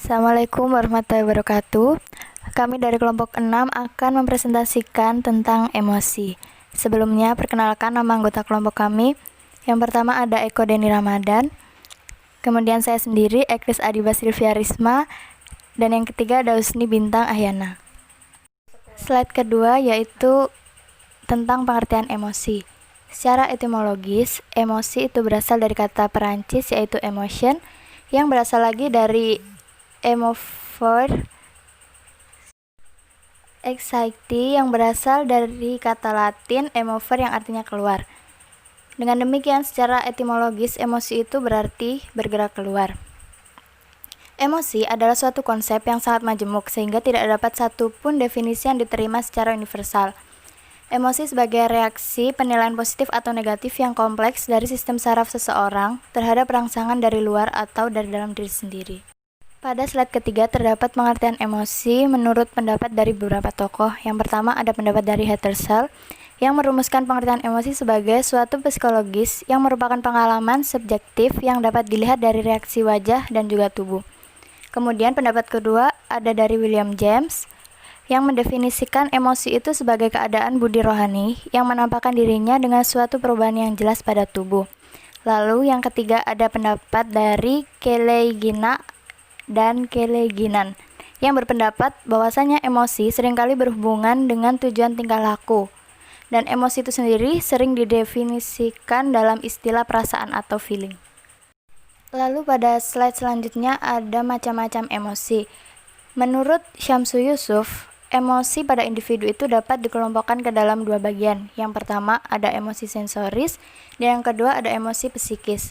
Assalamualaikum warahmatullahi wabarakatuh. Kami dari kelompok 6 akan mempresentasikan tentang emosi. Sebelumnya, perkenalkan nama anggota kelompok kami. Yang pertama ada Eko Deni Ramadan, kemudian saya sendiri, Ekris Adiba Silvia Risma, dan yang ketiga ada Husni Bintang Ahyana. Slide kedua yaitu tentang pengertian emosi. Secara etimologis, emosi itu berasal dari kata Perancis yaitu emotion, yang berasal lagi dari emover, anxiety yang berasal dari kata Latin emover yang artinya keluar. Dengan demikian, secara etimologis, emosi itu berarti bergerak keluar. Emosi adalah suatu konsep yang sangat majemuk sehingga tidak dapat satupun definisi yang diterima secara universal. Emosi sebagai reaksi penilaian positif atau negatif yang kompleks dari sistem saraf seseorang terhadap rangsangan dari luar atau dari dalam diri sendiri. Pada slide ketiga terdapat pengertian emosi menurut pendapat dari beberapa tokoh. Yang pertama ada pendapat dari Hattersley yang merumuskan pengertian emosi sebagai suatu psikologis yang merupakan pengalaman subjektif yang dapat dilihat dari reaksi wajah dan juga tubuh. Kemudian pendapat kedua ada dari William James yang mendefinisikan emosi itu sebagai keadaan budi rohani yang menampakkan dirinya dengan suatu perubahan yang jelas pada tubuh. Lalu yang ketiga ada pendapat dari Keleigina dan Keleginan yang berpendapat bahwasanya emosi seringkali berhubungan dengan tujuan tingkah laku, dan emosi itu sendiri sering didefinisikan dalam istilah perasaan atau feeling. Lalu pada slide selanjutnya ada macam-macam emosi. Menurut Syamsu Yusuf, emosi pada individu itu dapat dikelompokkan ke dalam dua bagian. Yang pertama ada emosi sensoris dan yang kedua ada emosi psikis.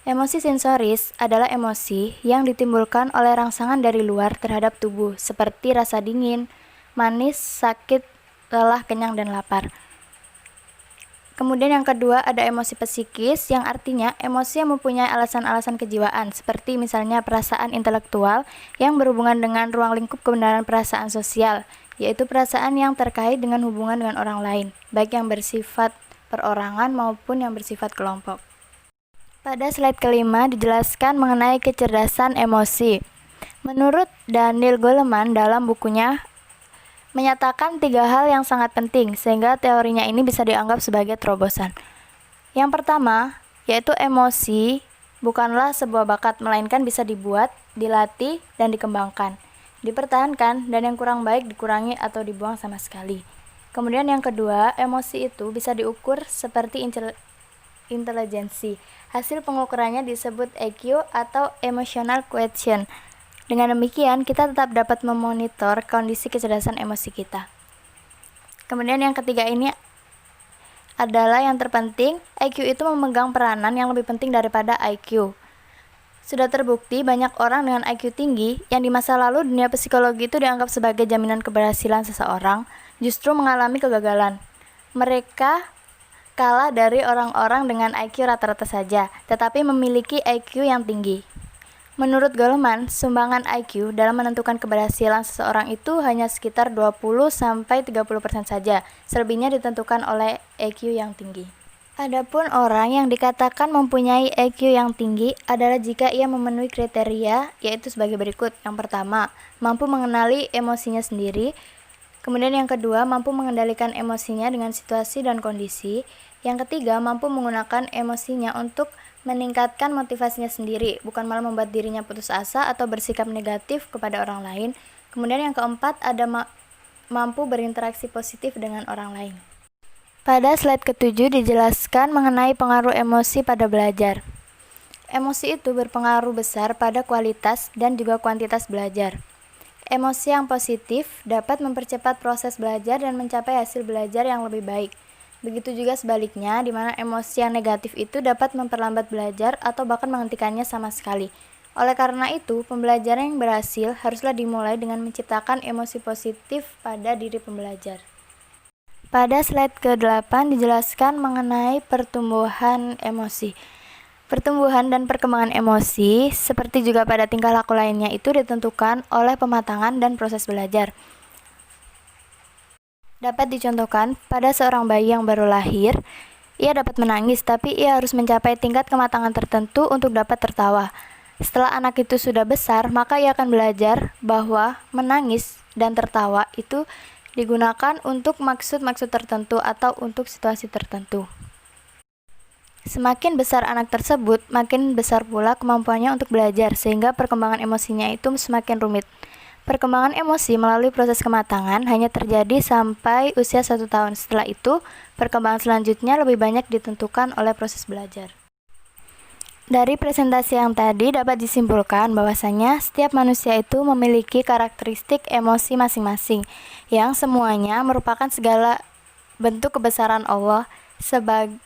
Emosi sensoris adalah emosi yang ditimbulkan oleh rangsangan dari luar terhadap tubuh, seperti rasa dingin, manis, sakit, lelah, kenyang, dan lapar. Kemudian yang kedua ada emosi psikis, yang artinya emosi yang mempunyai alasan-alasan kejiwaan, seperti misalnya perasaan intelektual yang berhubungan dengan ruang lingkup kebenaran perasaan sosial, yaitu perasaan yang terkait dengan hubungan dengan orang lain, baik yang bersifat perorangan maupun yang bersifat kelompok. Pada slide kelima dijelaskan mengenai kecerdasan emosi. Menurut Daniel Goleman dalam bukunya menyatakan 3 hal yang sangat penting sehingga teorinya ini bisa dianggap sebagai terobosan. Yang pertama, yaitu emosi bukanlah sebuah bakat melainkan bisa dibuat, dilatih, dan dikembangkan, dipertahankan, dan yang kurang baik dikurangi atau dibuang sama sekali. Kemudian yang kedua, emosi itu bisa diukur seperti intelijensi. Hasil pengukurannya disebut EQ atau Emotional Quotient. Dengan demikian, kita tetap dapat memonitor kondisi kecerdasan emosi kita. Kemudian yang ketiga ini adalah yang terpenting, EQ itu memegang peranan yang lebih penting daripada IQ. Sudah terbukti banyak orang dengan IQ tinggi yang di masa lalu dunia psikologi itu dianggap sebagai jaminan keberhasilan seseorang, justru mengalami kegagalan. Mereka kalah dari orang-orang dengan IQ rata-rata saja, tetapi memiliki IQ yang tinggi. Menurut Goleman, sumbangan IQ dalam menentukan keberhasilan seseorang itu hanya sekitar 20-30% saja, selebihnya ditentukan oleh IQ yang tinggi. Adapun orang yang dikatakan mempunyai IQ yang tinggi adalah jika ia memenuhi kriteria, yaitu sebagai berikut. Yang pertama, mampu mengenali emosinya sendiri. Kemudian yang kedua, mampu mengendalikan emosinya dengan situasi dan kondisi. Yang ketiga, mampu menggunakan emosinya untuk meningkatkan motivasinya sendiri, bukan malah membuat dirinya putus asa atau bersikap negatif kepada orang lain. Kemudian yang keempat, ada mampu berinteraksi positif dengan orang lain. Pada slide ketujuh dijelaskan mengenai pengaruh emosi pada belajar. Emosi itu berpengaruh besar pada kualitas dan juga kuantitas belajar. Emosi yang positif dapat mempercepat proses belajar dan mencapai hasil belajar yang lebih baik. Begitu juga sebaliknya, di mana emosi yang negatif itu dapat memperlambat belajar atau bahkan menghentikannya sama sekali. Oleh karena itu, pembelajaran yang berhasil haruslah dimulai dengan menciptakan emosi positif pada diri pembelajar. Pada slide ke-8 dijelaskan mengenai pertumbuhan emosi. Pertumbuhan dan perkembangan emosi, seperti juga pada tingkah laku lainnya itu ditentukan oleh pematangan dan proses belajar. Dapat dicontohkan pada seorang bayi yang baru lahir, ia dapat menangis, tapi ia harus mencapai tingkat kematangan tertentu untuk dapat tertawa. Setelah anak itu sudah besar, maka ia akan belajar bahwa menangis dan tertawa itu digunakan untuk maksud-maksud tertentu atau untuk situasi tertentu. Semakin besar anak tersebut, makin besar pula kemampuannya untuk belajar, sehingga perkembangan emosinya itu semakin rumit. Perkembangan emosi melalui proses kematangan hanya terjadi sampai usia 1 tahun. Setelah itu, perkembangan selanjutnya lebih banyak ditentukan oleh proses belajar. Dari presentasi yang tadi dapat disimpulkan bahwasanya setiap manusia itu memiliki karakteristik emosi masing-masing, yang semuanya merupakan segala bentuk kebesaran Allah sebagai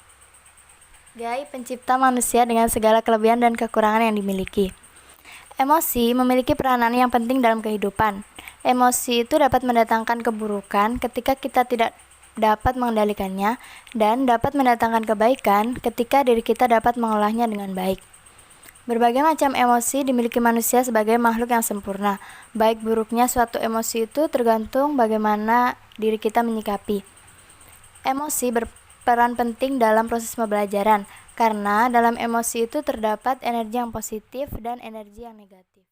pencipta manusia dengan segala kelebihan dan kekurangan yang dimiliki. Emosi memiliki peranan yang penting dalam kehidupan. Emosi itu dapat mendatangkan keburukan ketika kita tidak dapat mengendalikannya, dan dapat mendatangkan kebaikan ketika diri kita dapat mengolahnya dengan baik. Berbagai macam emosi dimiliki manusia sebagai makhluk yang sempurna. Baik buruknya suatu emosi itu tergantung bagaimana diri kita menyikapi. Emosi berperan penting dalam proses pembelajaran, karena dalam emosi itu terdapat energi yang positif dan energi yang negatif.